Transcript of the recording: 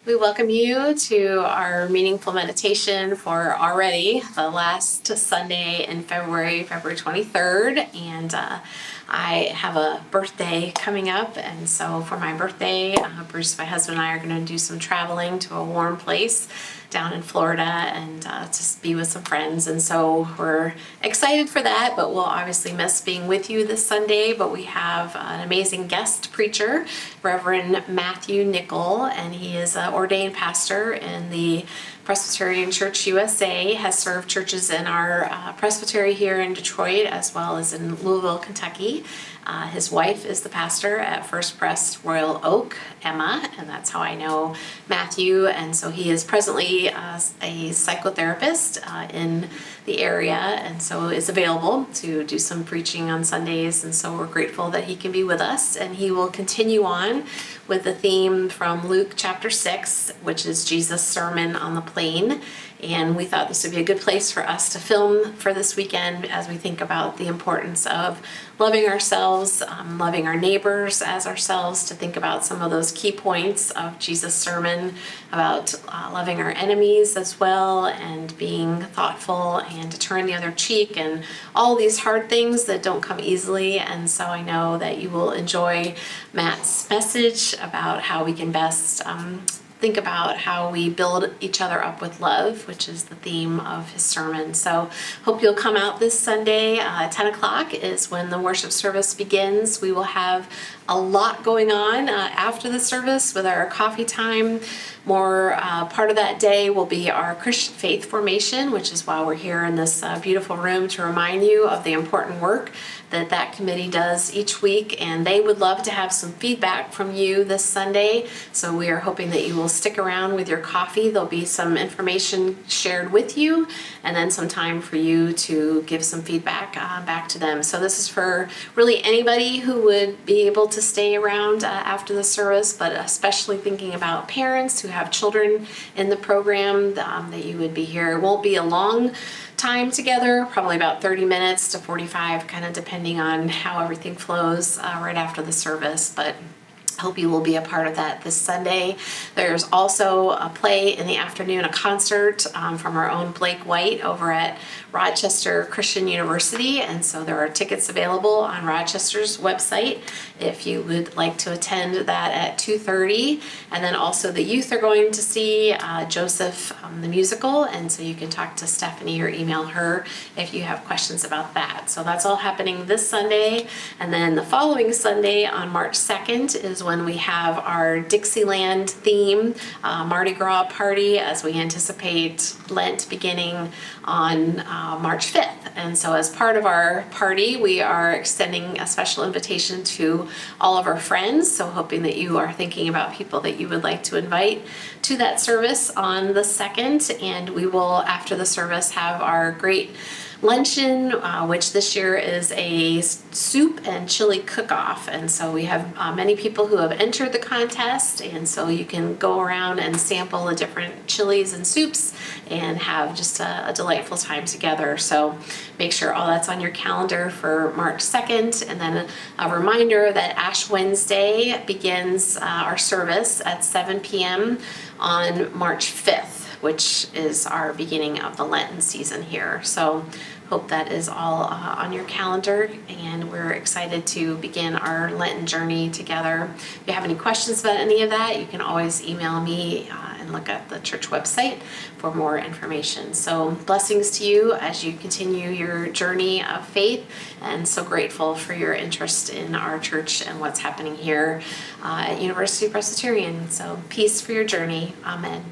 We welcome you to our meaningful meditation for already the last Sunday in February 23rd. And I have a birthday coming up. And so for my birthday, Bruce, my husband, and I are going to do some traveling to a warm place down in Florida and just be with some friends. And so we're excited for that, but we'll obviously miss being with you this Sunday. But we have an amazing guest preacher, Reverend Matthew Nickel, and he is an ordained pastor in the Presbyterian Church USA, has served churches in our presbytery here in Detroit as well as in Louisville, Kentucky. His wife is the pastor at First Pres Royal Oak, Emma, and that's how I know Matthew. And so he is presently a psychotherapist in the area, and so is available to do some preaching on Sundays. And so we're grateful that he can be with us, and he will continue on with the theme from Luke chapter 6, which is Jesus' Sermon on the Plain. And we thought this would be a good place for us to film for this weekend as we think about the importance of loving ourselves, loving our neighbors as ourselves, to think about some of those key points of Jesus' sermon about loving our enemies as well, and being thoughtful and to turn the other cheek, and all these hard things that don't come easily. And so I know that you will enjoy Matt's message about how we can best think about how we build each other up with love, which is the theme of his sermon. So hope you'll come out this Sunday. 10 o'clock is when the worship service begins. We will have a lot going on after the service with our coffee time. More part of that day will be our Christian faith formation, which is why we're here in this beautiful room to remind you of the important work that committee does each week, and they would love to have some feedback from you this Sunday. So we are hoping that you will stick around with your coffee. There'll be some information shared with you, and then some time for you to give some feedback back to them. So this is for really anybody who would be able to stay around after the service, but especially thinking about parents who have children in the program, that you would be here. It won't be a long time together, probably about 30 minutes to 45, kind of depending on how everything flows right after the service. But hope you will be a part of that this Sunday. There's also a play in the afternoon, a concert from our own Blake White over at Rochester Christian University, and so there are tickets available on Rochester's website if you would like to attend that at 2:30. And then also the youth are going to see Joseph the musical, and so you can talk to Stephanie or email her if you have questions about that. So that's all happening this Sunday. And then the following Sunday on March 2nd is when we have our Dixieland theme Mardi Gras party, as we anticipate Lent beginning on March 5th. And so as part of our party, we are extending a special invitation to all of our friends. So hoping that you are thinking about people that you would like to invite to that service on the 2nd. And we will, after the service, have our great luncheon, which this year is a soup and chili cook-off. And so we have many people who have entered the contest, and so you can go around and sample the different chilies and soups and have just a delightful time together. So make sure all that's on your calendar for March 2nd. And then a reminder that Ash Wednesday begins our service at 7 p.m. on March 5th, which is our beginning of the Lenten season here. So hope that is all on your calendar, and we're excited to begin our Lenten journey together. If you have any questions about any of that, you can always email me and look at the church website for more information. So blessings to you as you continue your journey of faith, and so grateful for your interest in our church and what's happening here at University Presbyterian. So peace for your journey. Amen.